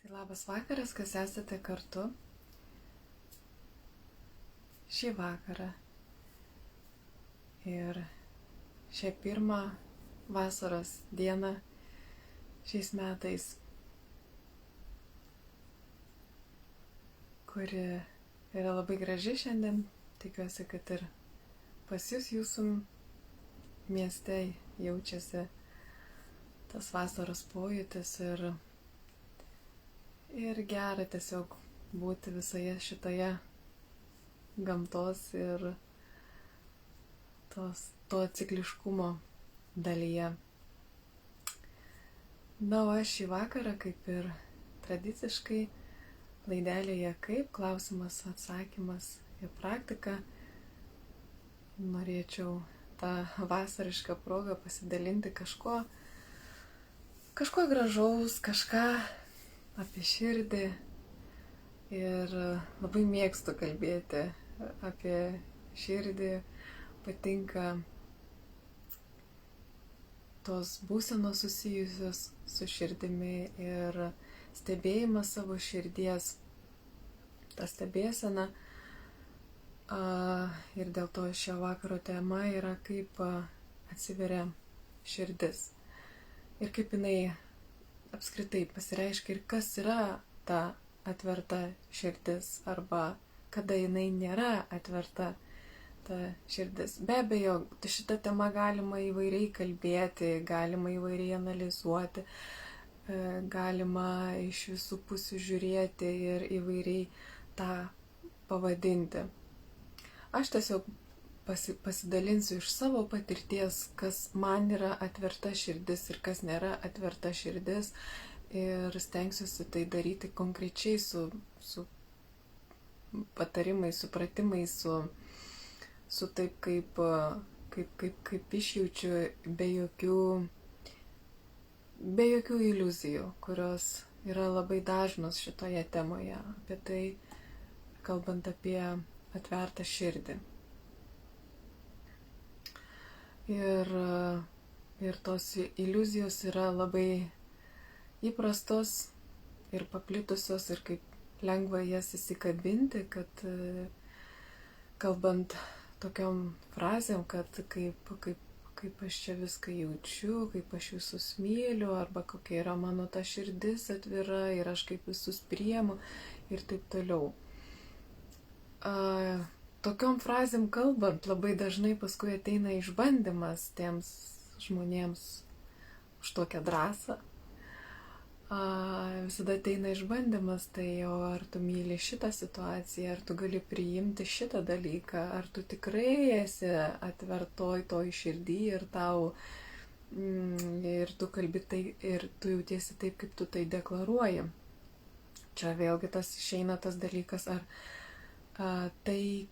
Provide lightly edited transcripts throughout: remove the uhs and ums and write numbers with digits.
Tai labas vakaras, kas esate kartu šį vakarą ir šią pirmą vasaros dieną šiais metais, kuri yra labai graži šiandien. Tikiuosi, kad ir pas jūs jūsų mieste jaučiasi tas vasaros pojūtis ir gera tiesiog būti visoje šitoje gamtos ir to cikliškumo dalyje. Na, o aš šį vakarą, kaip ir tradiciškai, laidelėje kaip klausimas, atsakymas ir praktika, norėčiau tą vasarišką progą pasidalinti kažko gražaus, kažką apie širdį. Ir labai mėgstu kalbėti apie širdį, patinka tos būsenos susijusios su širdimi ir stebėjimas savo širdies, ta stebėsena. Ir dėl to šio vakaro tema yra, kaip atsiveria širdis ir kaip jinai apskritai pasireiškia ir kas yra ta atverta širdis arba kada jinai nėra atverta ta širdis. Be abejo, šitą temą galima įvairiai kalbėti, galima įvairiai analizuoti, galima iš visų pusių žiūrėti ir įvairiai tą pavadinti. Aš tiesiog pasidalinsiu iš savo patirties, kas man yra atverta širdis ir kas nėra atverta širdis, ir stengsiuosi tai daryti konkrečiai su patarimais, supratimais, su taip, kaip išjaučiu, be jokių iliuzijų, kurios yra labai dažnos šitoje temoje, apie tai, kalbant apie atvertą širdį. Ir tos iliuzijos yra labai įprastos ir paplitusios ir kaip lengva jas įsikabinti, kad kalbant tokiom frazėm, kad kaip aš čia viską jaučiu, kaip aš visus myliu, arba kokia yra mano ta širdis atvira ir aš kaip visus priemu ir taip toliau. Tokiom frazėm kalbant labai dažnai paskui ateina išbandymas tiems žmonėms už tokią drąsą. Visada ateina išbandymas, tai jau ar tu myli šitą situaciją, ar tu gali priimti šitą dalyką, ar tu tikrai esi atvertoj toj širdį ir ir tu kalbi tai ir tu jautiesi taip, kaip tu tai deklaruoji. Čia vėlgi išeina tas dalykas, ar tai,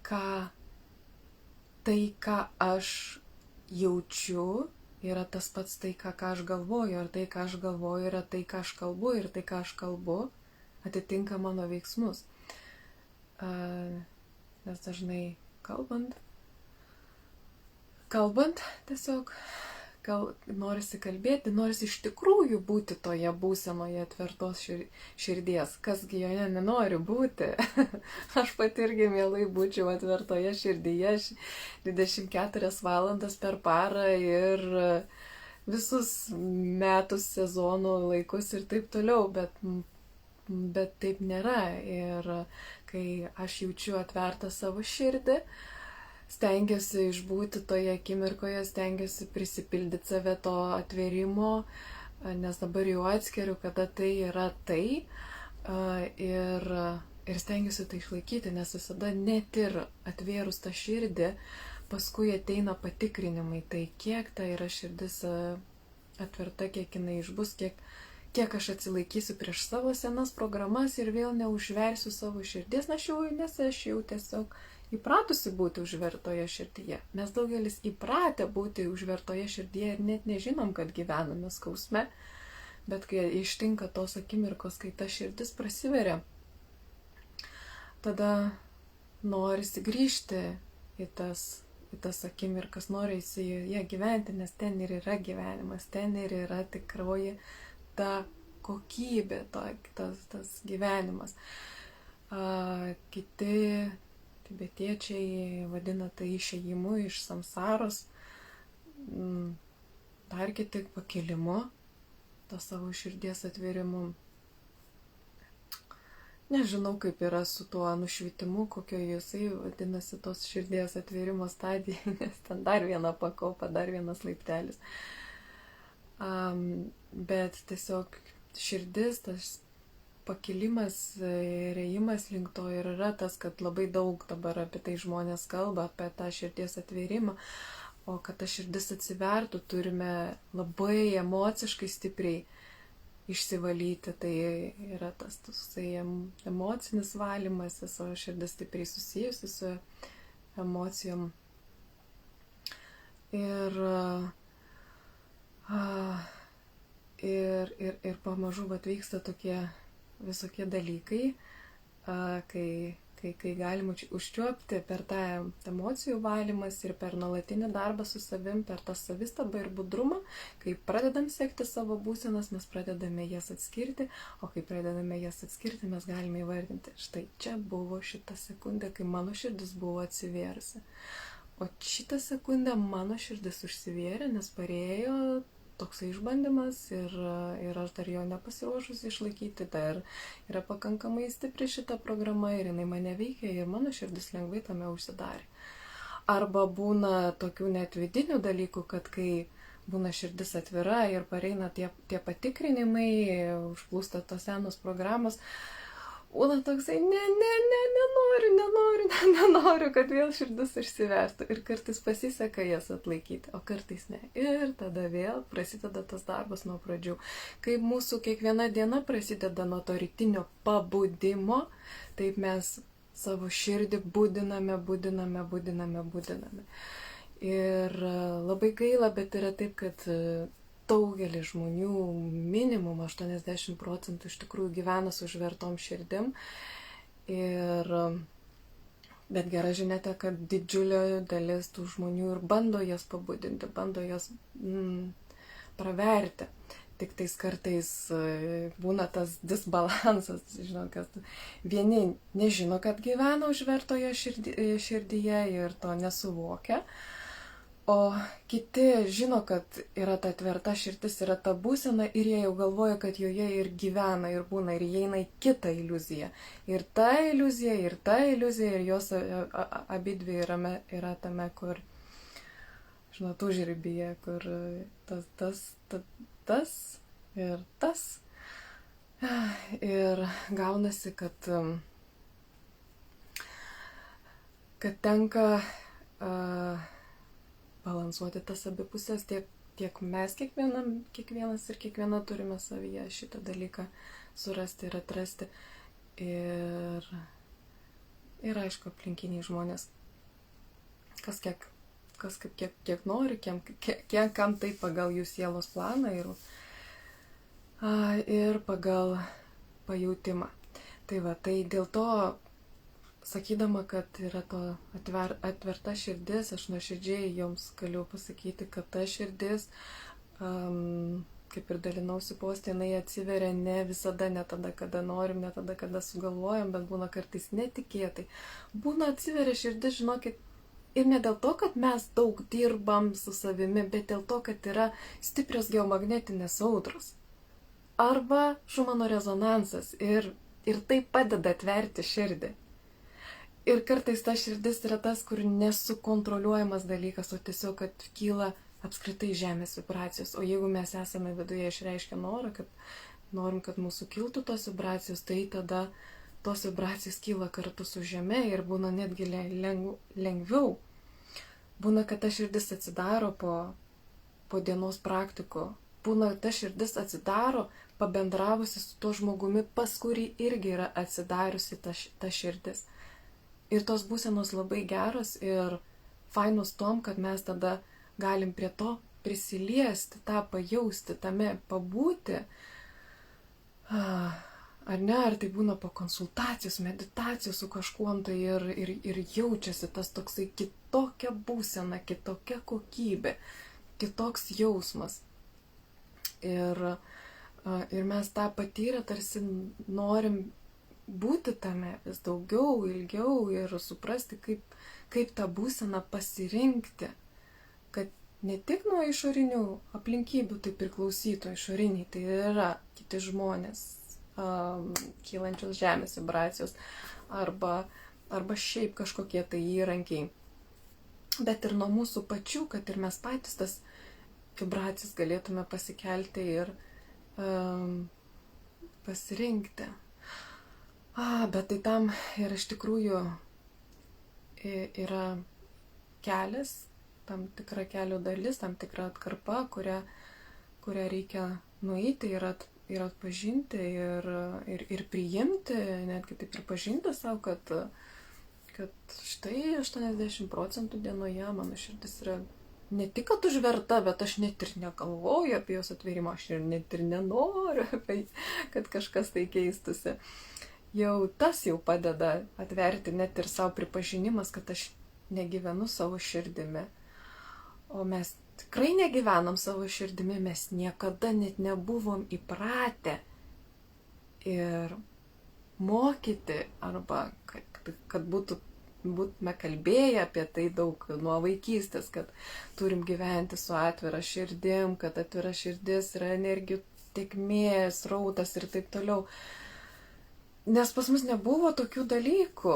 ką aš jaučiu, yra tas pats tai, ką aš galvoju, ar tai, ką aš galvoju, yra tai, ką aš kalbu, ir tai, ką aš kalbu, atitinka mano veiksmus. Nes dažnai kalbant, tiesiog norisi kalbėti, norisi iš tikrųjų būti toje būsenoje atvertos širdies. Kasgi joje nenori būti. Aš pati irgi mielai būčiau atvertoje širdyje 24 valandas per parą ir visus metus, sezonų laikus ir taip toliau, bet taip nėra. Ir kai aš jaučiu atvertą savo širdį, stengiuosi išbūti toje akimirkoje, stengiuosi prisipildyti save to atvėrimo, nes dabar jau atskiriu, kada tai yra tai, ir stengiuosi tai išlaikyti, nes visada net ir atvėrus tą širdį, paskui ateina patikrinimai, tai kiek ta yra širdis atverta, kiek jinai išbus, kiek aš atsilaikysiu prieš savo senas programas ir vėl neužversiu savo širdies, nes aš jau tiesiog įpratusi būti užvertoje širdyje. Mes daugelis įpratę būti užvertoje širdyje ir net nežinom, kad gyvename skausme, bet kai ištinka tos akimirkos, kai ta širdis prasiveria, tada norisi grįžti į tas akimirkas, norisi joje gyventi, nes ten ir yra gyvenimas, ten ir yra tikroji ta kokybė, tas gyvenimas. Kiti tibetiečiai vadina tai išėjimu iš samsaros, dar kiti pakėlimu, to savo širdies atvėrimu. Nežinau, kaip yra su tuo nušvitimu, kokio jisai vadinasi tos širdies atvėrimo stadija, nes ten dar viena pakopa, dar vienas laiptelis. Bet tiesiog širdis, tas pakilimas, ėjimas link to ir yra tas, kad labai daug dabar apie tai žmonės kalba, apie tą širdies atvėrimą, o kad ta širdis atsivertų, turime labai emociškai stipriai išsivalyti, tai yra tas emocinis valymasis, o širdis stipriai susijusi su emocijom. Ir pamažu atvyksta tokie visokie dalykai, kai galima užčiuopti per tą emocijų valymas ir per nuolatinį darbą su savim, per tą savistabą ir budrumą, kai pradedam sekti savo būsenas, mes pradedame jas atskirti, o kai pradedame jas atskirti, mes galime įvardinti, štai čia buvo šita sekundė, kai mano širdis buvo atsivėrusi. O šitą sekundę mano širdis užsivėrė, nes parėjo toksai išbandymas ir aš dar jo nepasiruošusi išlaikyti, dar yra pakankamai stipri šita programa ir jinai mane veikia ir mano širdis lengvai tame užsidarė. Arba būna tokių net vidinių dalykų, kad kai būna širdis atvira ir pareina tie patikrinimai, užplūsta tos senos programos, būna toksai, nenoriu, kad vėl širdis išsiverstų. Ir kartais pasiseka jas atlaikyti, o kartais ne. Ir tada vėl prasideda tas darbas nuo pradžių. Kai mūsų kiekviena diena prasideda nuo to rytinio pabudimo, taip mes savo širdį budiname. Ir labai gaila, bet yra taip, kad daugelis žmonių, minimum 80% iš tikrųjų gyvena su užvertom širdim. Bet gera žinia ta, kad didžiulio dalis tų žmonių ir bando jas pabudinti, bando jas praverti. Tik tais kartais būna tas disbalansas, žinau, kad vieni nežino, kad gyvena užvertoje širdyje ir to nesuvokia. O kiti žino, kad yra ta tvirta širdis, yra ta būsena ir jie jau galvoja, kad joje ir gyvena, ir būna, ir įeina į kitą iliuziją. Ir ta iliuzija, ir jos abidvi yra tame, kur, žinot, užribyje, kur tas ir tas. Ir gaunasi, kad tenka balansuoti tas abipusės, tiek mes kiekvienas ir kiekviena turime savyje šitą dalyką surasti ir atrasti. Ir aišku, aplinkiniai žmonės, kas kiek nori, kam tai pagal jų sielos planą ir pagal pajautimą. Tai va, tai dėl to, sakydama, kad yra to atverta širdis, aš nuoširdžiai jums galiu pasakyti, kad ta širdis, kaip ir dalinausi postė, jinai atsiveria ne visada, ne tada, kada norim, ne tada, kada sugalvojam, bet būna kartais netikėtai. Būna atsiveria širdis, žinokit, ir ne dėl to, kad mes daug dirbam su savimi, bet dėl to, kad yra stiprios geomagnetinės audros. Arba Šumano rezonansas ir tai padeda atverti širdį. Ir kartais ta širdis yra tas, kur nesukontroliuojamas dalykas, o tiesiog, kad kyla apskritai žemės vibracijos. O jeigu mes esame viduje išreiškę norą, kad norim, kad mūsų kiltų tos vibracijos, tai tada tos vibracijos kyla kartu su žeme ir būna netgi lengviau. Būna, kad ta širdis atsidaro po dienos praktiko. Būna, ta širdis atsidaro pabendravusi su tuo žmogumi, pas kurį irgi yra atsidariusi ta širdis. Ir tos būsenos labai geros ir fainos tom, kad mes tada galim prie to prisiliesti, tą pajausti, tame pabūti. Ar ne, ar tai būna po konsultacijos, meditacijos su kažkuom, tai ir jaučiasi tas toksai kitokia būsena, kitokia kokybė, kitoks jausmas. Ir Ir mes tą patyrę tarsi norim būti tame vis daugiau, ilgiau ir suprasti, kaip tą būseną pasirinkti, kad ne tik nuo išorinių aplinkybių tai priklausytų, išoriniai tai yra kiti žmonės, kylančios žemės vibracijos arba šiaip kažkokie tai įrankiai, bet ir nuo mūsų pačių, kad ir mes patys tas vibracijas galėtume pasikelti ir pasirinkti. Bet tai tam ir iš tikrųjų yra kelias, tam tikra kelio dalis, tam tikra atkarpa, kurią reikia nueiti ir atpažinti ir priimti, netgi taip pripažinti savo, kad štai 80% dienoje mano širdis yra ne tik, kad užverta, bet aš net ir negalvoju apie jos atvėrimą, aš ir net ir nenoriu, kad kažkas tai keistusi. Jau tas jau padeda atverti, net ir savo pripažinimas, kad aš negyvenu savo širdimi. O mes tikrai negyvenam savo širdimi, mes niekada net nebuvom įpratę ir mokyti, arba kad būtume kalbėję apie tai daug nuo vaikystės, kad turim gyventi su atvira širdim, kad atvira širdis yra energijų tėkmė, srautas ir taip toliau. Nes pas mus nebuvo tokių dalykų,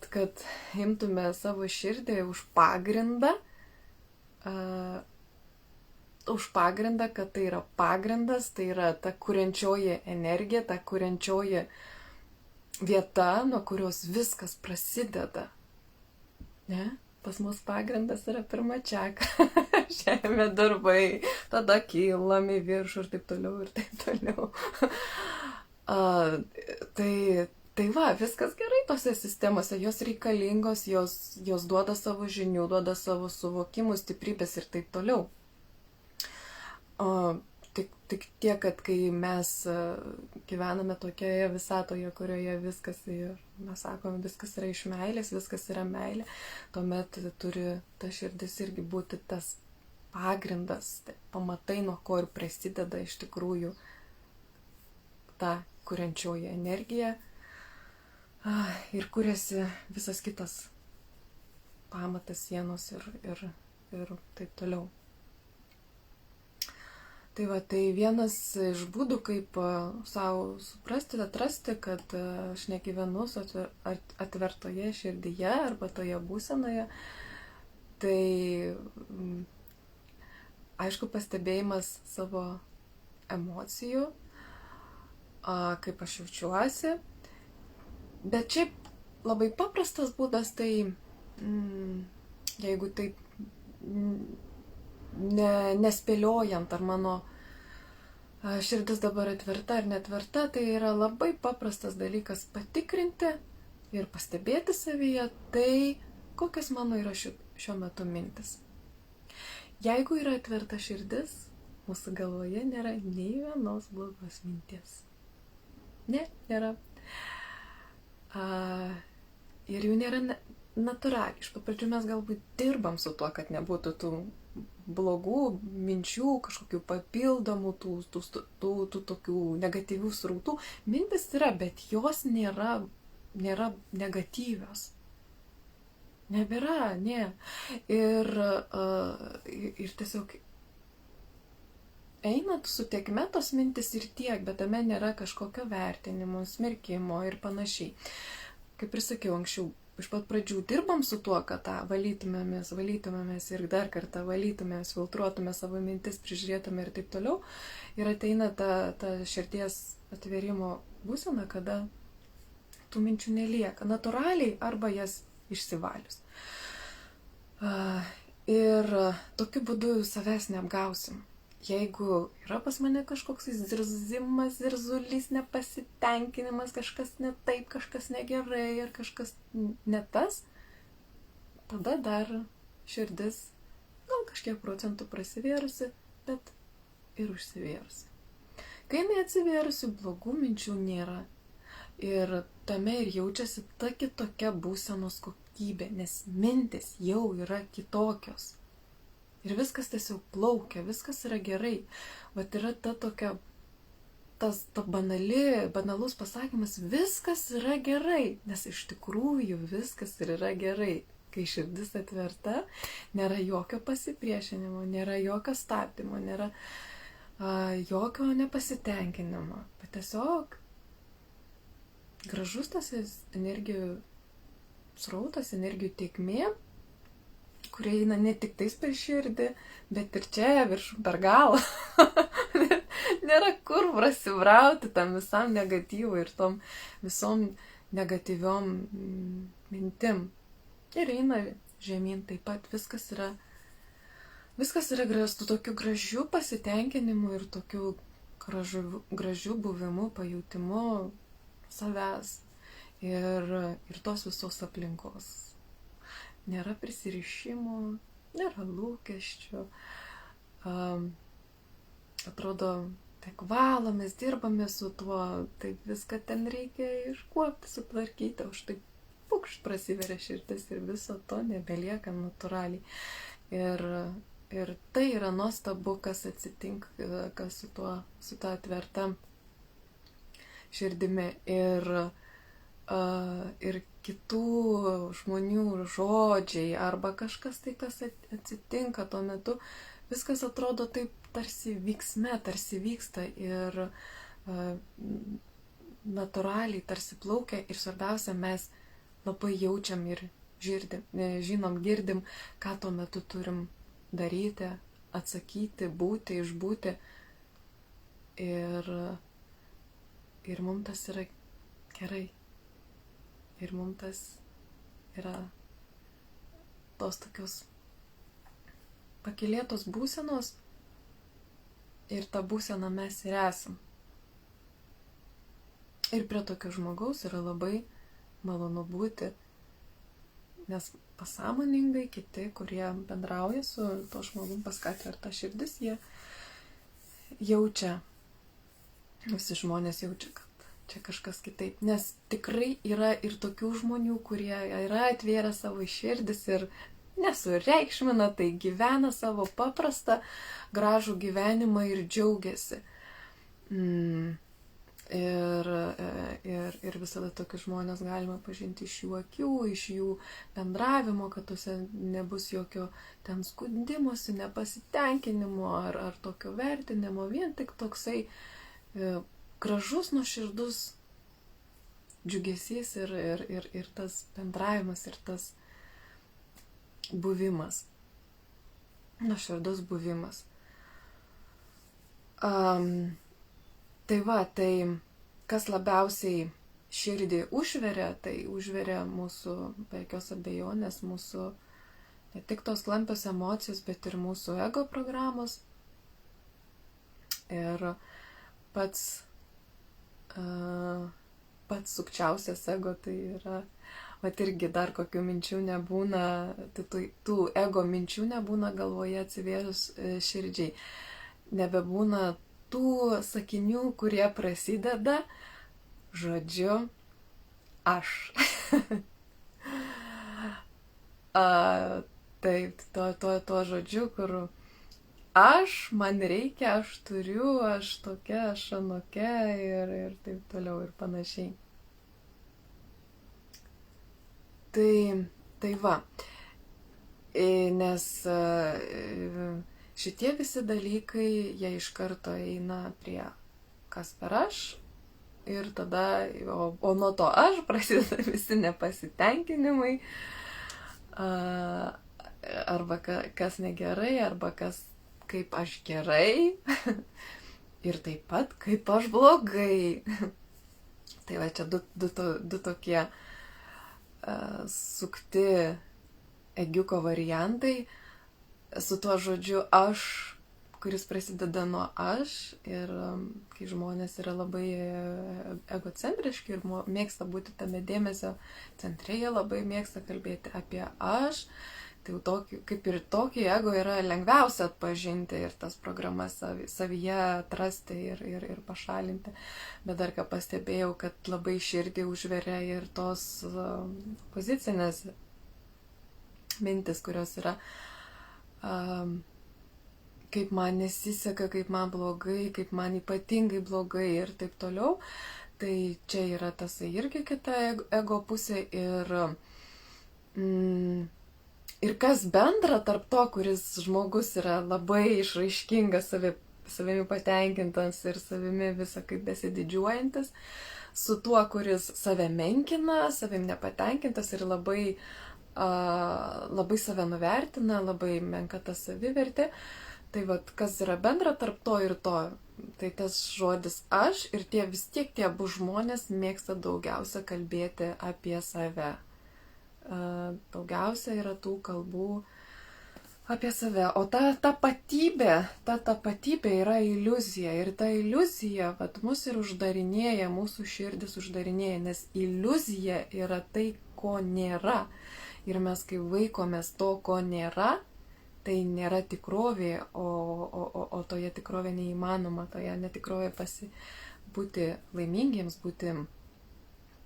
kad imtume savo širdį už pagrindą, kad tai yra pagrindas, tai yra ta kuriančioji energija, ta kuriančioji vieta, nuo kurios viskas prasideda. Ne? Pas mus pagrindas yra pirmačiaka, žemė, darbai, tada kylam į viršų ir taip toliau ir taip toliau. Tai va, viskas gerai tose sistemose, jos reikalingos, jos duoda savo žinių, duoda savo suvokimų, stiprybės ir taip toliau. Tik tiek, kad kai mes gyvename tokioje visatoje, kurioje viskas, mes sakome, viskas yra iš meilės, viskas yra meilė, tuomet turi ta širdis irgi būti tas pagrindas, pamatai, nuo ko ir prasideda iš tikrųjų ta kuriančioji energija ir kuriasi visas kitas pamatas, sienos ir taip toliau. Tai va, tai vienas iš būdų, kaip savo suprasti, atrasti, kad aš negyvenu atvertoje širdyje arba toje būsenoje, tai aišku pastebėjimas savo emocijų, kaip aš jaučiuosi, bet šiaip labai paprastas būdas, tai jeigu taip nespėliojant, ar mano širdis dabar atverta ar netverta, tai yra labai paprastas dalykas patikrinti ir pastebėti savyje tai, kokios mano yra šiuo metu mintis. Jeigu yra atverta širdis, mūsų galvoje nėra nei vienos blogos minties. Ne, nėra. Ir jų nėra natūraliai. Iš pat pradžių mes galbūt dirbam su tuo, kad nebūtų tų blogų minčių, kažkokių papildomų, tų tokių negatyvių srautų. Mintis yra, bet jos nėra negatyvios. Nebėra, ne. Ir tiesiog eina su tėkme tos mintis ir tiek, bet tame nėra kažkokio vertinimo, smerkimo ir panašiai. Kaip ir sakiau anksčiau, iš pat pradžių dirbam su tuo, kad valytumėmės ir dar kartą valytumėmės, filtruotume savo mintis, prižiūrėtume ir taip toliau. Ir ateina ta širdies atvėrimo būsena, kada tų minčių nelieka. Natūraliai arba jas išsivalius. Ir tokiu būdu savęs neapgausim. Jeigu yra pas mane kažkoks zirzimas, zirzulys, nepasitenkinimas, kažkas ne taip, kažkas negerai ir kažkas ne tas, tada dar širdis gal kažkiek procentų prasivėrusi, bet ir užsivėrusi. Kai jinai atsivėrusi, blogų minčių nėra. Ir tame ir jaučiasi ta kitokia būsenos kokybė, nes mintis jau yra kitokios. Ir viskas tiesiog plaukia, viskas yra gerai. Vat yra ta tokia ta banalus pasakymas, viskas yra gerai, nes iš tikrųjų viskas ir yra gerai. Kai širdis atverta, nėra jokio pasipriešinimo, nėra jokio stabdymo, nėra jokio nepasitenkinimo. Bet tiesiog gražus tas energijų srautas, energijų tėkmė, kurie eina ne tik tais per širdį, bet ir čia viršum per galą. Nėra kur prasibrauti tam visam negatyvui ir tom visom negatyviom mintim. Ir eina žemyn taip pat. Viskas yra su tokiu gražiu pasitenkinimu ir tokiu gražiu buvimu, pajūtimu savęs ir tos visos aplinkos. Nėra prisirišimų, nėra lūkesčių. Atrodo, tik valomės, dirbame su tuo, taip viską ten reikia iškuopti, sutvarkyti, o štai pukšt prasiveria širdis ir viso to nebelieka natūraliai. Ir tai yra nuostabu, kas atsitinka, kas su ta atverta širdimi. Ir kitų žmonių žodžiai arba kažkas tai, kas atsitinka tuo metu, viskas atrodo taip tarsi vyksme, tarsi vyksta ir natūraliai tarsi plaukia ir svarbiausia, mes labai jaučiam ir žinom, girdim, ką tuo metu turim daryti, atsakyti, būti, išbūti. Ir mums tas yra gerai. Ir mums tas yra tos tokios pakylėtos būsenos ir tą būseną mes ir esam. Ir prie tokio žmogaus yra labai malonu būti, nes pasąmoningai kiti, kurie bendrauja su to žmogum, pas ką atverta širdis, jie jaučia, visi žmonės jaučia, kad čia kažkas kitaip. Nes tikrai yra ir tokių žmonių, kurie yra atvėrę savo širdis ir nesureikšmina, tai gyvena savo paprastą, gražų gyvenimą ir džiaugiasi. Ir visada tokius žmonės galima pažinti iš jų akių, iš jų bendravimo, kad tuose nebus jokio ten skundimosi, nepasitenkinimo ar tokio vertinimo, vien tik toksai gražus, nuoširdus džiugesys ir tas bendravimas ir tas buvimas, nuoširdus buvimas. Tai va, tai kas labiausiai širdį užveria, tai užveria mūsų, be jokios abejonės, mūsų ne tik tos klampios emocijos, bet ir mūsų ego programos. Ir pats sukčiausias ego tai yra, vat irgi dar kokių minčių nebūna, tų ego minčių nebūna galvoje atsivėrus širdžiai. Nebebūna tų sakinių, kurie prasideda žodžiu aš. Taip, to žodžiu, kur aš, man reikia, aš turiu, aš tokia, aš anokia ir taip toliau ir panašiai. Tai va, nes šitie visi dalykai, jie iš karto eina prie kas per aš ir tada, o nuo to aš prasideda visi nepasitenkinimai, arba kas negerai, arba kas kaip aš gerai ir taip pat kaip aš blogai. Tai va čia du tokie sukti egiuko variantai. Su tuo žodžiu aš, kuris prasideda nuo aš ir kai žmonės yra labai egocentriški ir mėgsta būti tame dėmesio centre, jie labai mėgsta kalbėti apie aš, tai kaip ir tokį ego yra lengviausia atpažinti ir tas programas savyje atrasti ir pašalinti. Bet dar ką pastebėjau, kad labai širdį užveria ir tos pozicinės mintis, kurios yra kaip man nesiseka, kaip man blogai, kaip man ypatingai blogai ir taip toliau. Tai čia yra tasai irgi kita ego pusė ir kas bendra tarp to, kuris žmogus yra labai išraiškingas, savimi patenkintas ir savimi visą kaip besididžiuojantis, su tuo, kuris save menkina, savim nepatenkintas ir labai save nuvertina, labai menka ta savivertė. Tai vat, kas yra bendra tarp to ir to, tai tas žodis aš ir vis tiek tie abu žmonės mėgsta daugiausia kalbėti apie save. Daugiausia yra tų kalbų apie save. O ta tapatybė yra iliuzija. Ir ta iliuzija vat, mus ir uždarinėja, mūsų širdis uždarinėja, nes iliuzija yra tai, ko nėra. Ir mes, kai vaikomės to, ko nėra, tai nėra tikrovė, o toje tikrovė neįmanoma, toje netikrovė būti laimingiems, būti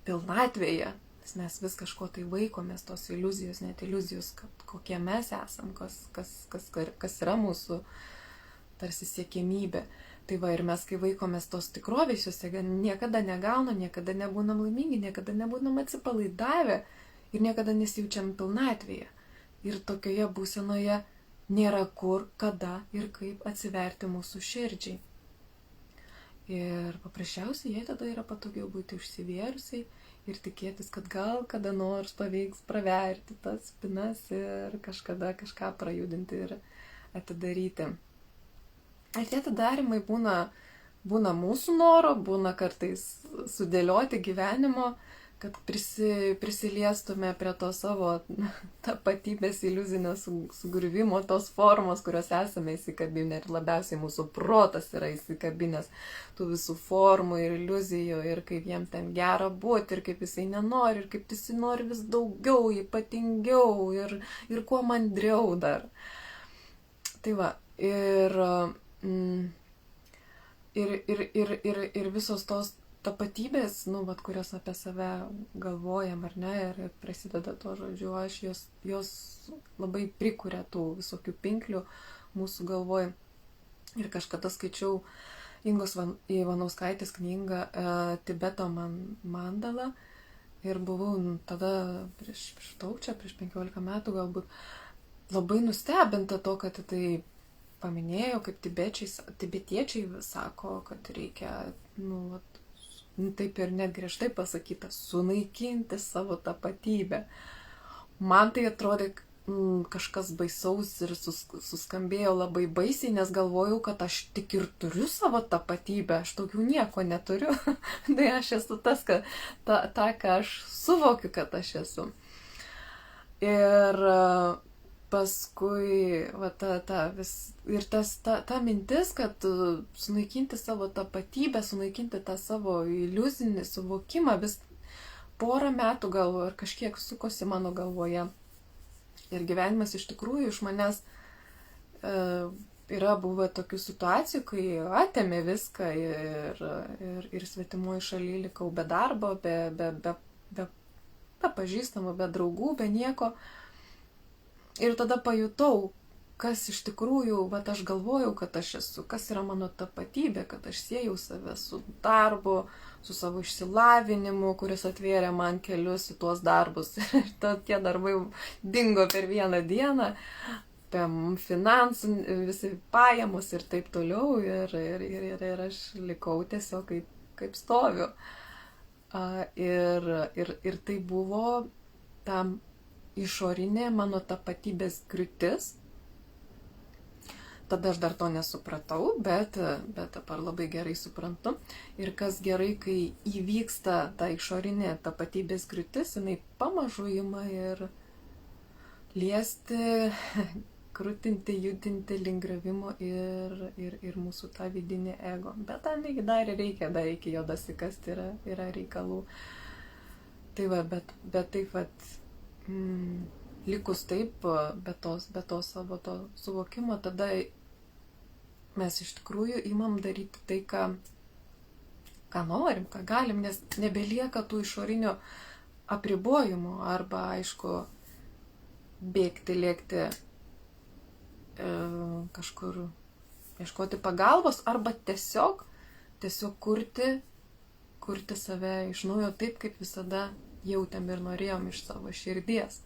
pilnatvėje. Mes vis kažko tai vaikomės, tos iliuzijos, net iliuzijos, kokie mes esam, kas yra mūsų tarsi siekiamybė. Tai va, ir mes, kai vaikomės tos tikrovės, juose niekada negaunam, niekada nebūnam laimingi, niekada nebūnam atsipalaidavę ir niekada nesijaučiam pilnatvėje. Ir tokioje būsenoje nėra kur, kada ir kaip atsiverti mūsų širdžiai. Ir paprasčiausiai jai tada yra patogiau būti užsivėrusiai ir tikėtis, kad gal kada nors pavyks praverti tas spinas ir kažkada kažką prajudinti ir atidaryti. Ir tie atidarimai būna mūsų noro, būna kartais sudėlioti gyvenimo, kad prisiliestume prie to savo tapatybės iliuzinio sugriuvimo, tos formos, kurios esame įsikabinę ir labiausiai mūsų protas yra įsikabinęs tų visų formų ir iliuzijų ir kaip jiem ten gera būti ir kaip jisai nenori ir kaip jisai nori vis daugiau, ypatingiau ir kuo mandriau dar. Tai va, ir visos tos tapatybės, kurios apie save galvojam, ar ne, ir prasideda to žodžiu, jos labai prikuria tų visokių pinklių mūsų galvoj. Ir kažkada skaičiau Ingos Ivanauskaitės knygą Tibeto mandala ir buvau tada prieš 15 metų galbūt labai nustebinta to, kad tai paminėjo, kaip tibetiečiai sako, kad reikia, taip ir net griežtai pasakyta, sunaikinti savo tapatybę. Man tai atrodė kažkas baisaus ir suskambėjo labai baisiai, nes galvojau, kad aš tik ir turiu savo tapatybę, aš daugiau nieko neturiu. Tai aš esu tas, ką aš suvokiu, kad aš esu. Ir paskui ta mintis, kad sunaikinti savo tapatybę, sunaikinti tą savo iliuzinį suvokimą vis porą metų gal ar kažkiek sukosi mano galvoje. Ir gyvenimas iš tikrųjų iš manęs yra buvę tokių situacijų, kai atėmė viską ir svetimoje šalyje likau be darbo, be pažįstamų, be draugų, be nieko. Ir tada pajutau, kas iš tikrųjų, aš galvojau, kad aš esu, kas yra mano tapatybė, kad aš siejau save su darbu, su savo išsilavinimu, kuris atvėrė man kelius į tuos darbus. Ir tie darbai dingo per vieną dieną, apie finansų, visi pajamos ir taip toliau. Ir aš likau tiesiog kaip stoviu. Ir tai buvo tam išorinė mano tapatybės griūtis. Tada aš dar to nesupratau, bet dabar labai gerai suprantu. Ir kas gerai, kai įvyksta ta išorinė tapatybės griūtis, jinai pamažu ima ir liesti, krūtinti, judinti link griovimo ir mūsų tą vidinį ego. Bet tam dar iki jo dasikasti yra reikalų. Tai va, bet taip vat, likus taip, be to savo to suvokimo, tada mes iš tikrųjų imam daryti tai, ką norim, ką galim, nes nebelieka tų išorinių apribojimų arba, aišku, bėgti, lėkti kažkur ieškoti pagalbos arba tiesiog kurti save iš naujo taip, kaip visada jautėm ir norėjom iš savo širdies.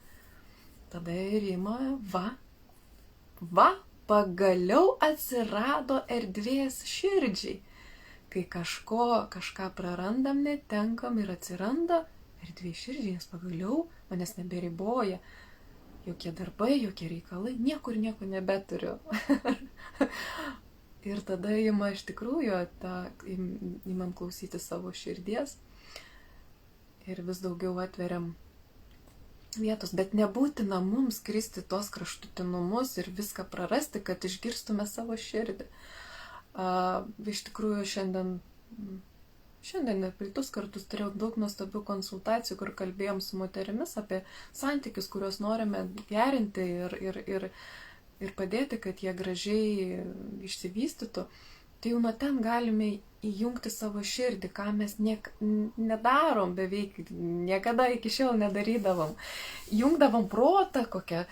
Tada ir ima, pagaliau atsirado erdvės širdžiai. Kai kažką prarandam, netenkam ir atsiranda erdvė širdžiai, nes pagaliau manęs neberiboja jokie darbai, jokie reikalai, nieko nebeturiu. Ir tada ima iš tikrųjų imam klausyti savo širdies ir vis daugiau atveriam vietos, bet nebūtina mums kristi tos kraštutinumus ir viską prarasti, kad išgirstume savo širdį. Iš tikrųjų šiandien ir praeitus kartus turėjau daug nuostabių konsultacijų, kur kalbėjom su moterimis apie santykius, kuriuos norime gerinti ir padėti, kad jie gražiai išsivystytų. Tai jau nuo ten galime įjungti savo širdį, ką mes nedarom beveik, niekada iki šiol nedarydavom. Jungdavom protą, kokia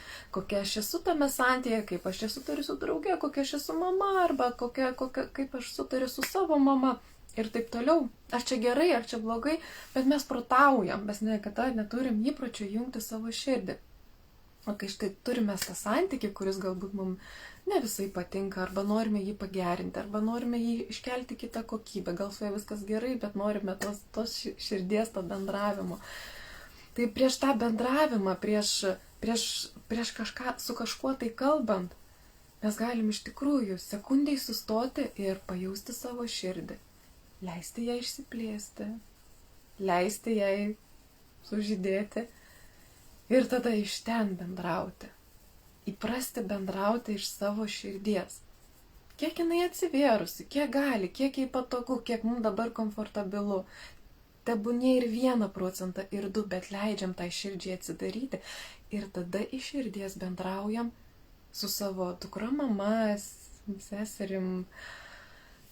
aš esu tame santyje, kaip aš čia sutariu su drauge, kokia aš esu mama, arba kaip aš sutariu su savo mama ir taip toliau. Ar čia gerai, ar čia blogai, bet mes protaujam, mes niekada neturim įpročio jungti savo širdį. O kai štai turime tą santykį, kuris galbūt mums ne visai patinka, arba norime jį pagerinti, arba norime jį iškelti kitą kokybę, gal su juo viskas gerai, bet norime tos širdies, to bendravimo. Tai prieš tą bendravimą, prieš kažką, su kažkuo tai kalbant, mes galim iš tikrųjų sekundžiai sustoti ir pajausti savo širdį. Leisti ją išsiplėsti, leisti jai sužydėti. Ir tada iš ten bendrauti. Įprasti bendrauti iš savo širdies. Kiek jinai atsivėrusi, kiek gali, kiek jai patogu, kiek mums dabar komfortabilu. Tebūnie ir 1% ir 2%, bet leidžiam tai širdžiai atsidaryti. Ir tada iš širdies bendraujam su savo dukra, mama, seserim,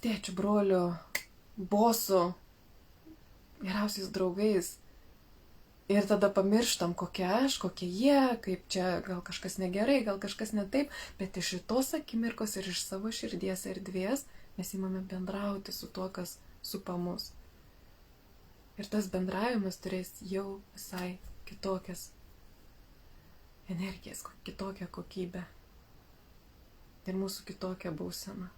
tėčiu, broliu, bosu, geriausiais draugais. Ir tada pamirštam, kokia aš, kokie jie, kaip čia gal kažkas negerai, gal kažkas ne taip, bet iš tos akimirkos ir iš savo širdies erdvės mes įmame bendrauti su tuo, kas supa mus. Ir tas bendravimas turės jau visai kitokias energijas, kitokią kokybę. Ir mūsų kitokią būseną.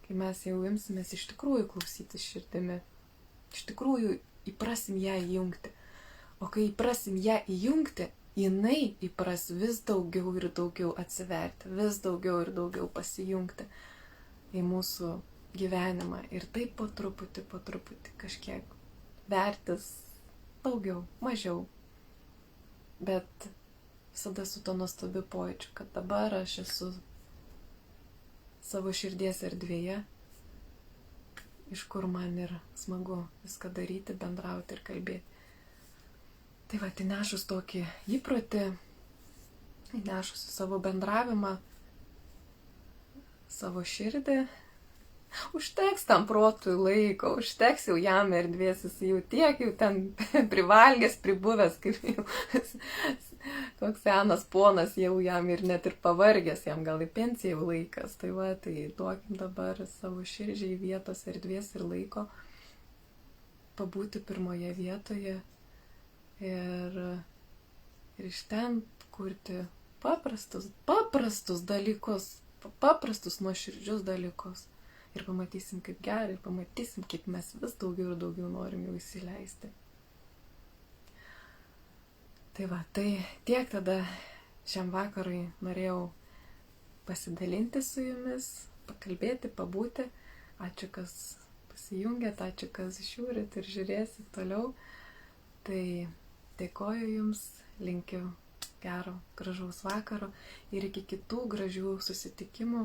Kai mes jau imsimės iš tikrųjų klausyti širdimi, iš tikrųjų įprasim ją įjungti. O kai įprasim ją įjungti, jinai įpras vis daugiau ir daugiau atsiverti, vis daugiau ir daugiau pasijungti į mūsų gyvenimą. Ir taip po truputį kažkiek vertis daugiau, mažiau. Bet visada su to nuostabiu pojūčiu, kad dabar aš esu savo širdies erdvėje, iš kur man yra smagu viską daryti, bendrauti ir kalbėti. Tai va, įnešus tokį įprotį, įnešus savo bendravimą, savo širdį, užteks tam protui laiko, užteks jau jam erdvės, jis jau tiek, jau ten privalgęs, pribuvęs, kaip jau koks senas ponas, jau jam ir net ir pavargęs, jam gal į pensiją jau laikas. Tai va, tai duokim dabar savo širdžiai vietos, erdvės ir laiko pabūti pirmoje vietoje. Ir iš ten kurti paprastus dalykus, paprastus nuoširdžius dalykus. Ir pamatysim, kaip gerai, ir pamatysim, kaip mes vis daugiau ir daugiau norim jau įsileisti. Tai va, tai tiek tada šiam vakarui norėjau pasidalinti su jumis, pakalbėti, pabūti. Ačiū, kas pasijungėt, ačiū, kas žiūrit ir žiūrėsit toliau. Tai dėkoju jums, linkiu gero, gražaus vakaro ir iki kitų gražių susitikimų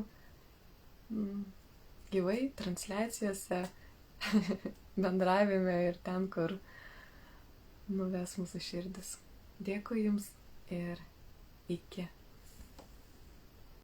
gyvai, transliacijose, bendravime ir ten, kur nuves mūsų širdis. Dėkui jums ir iki.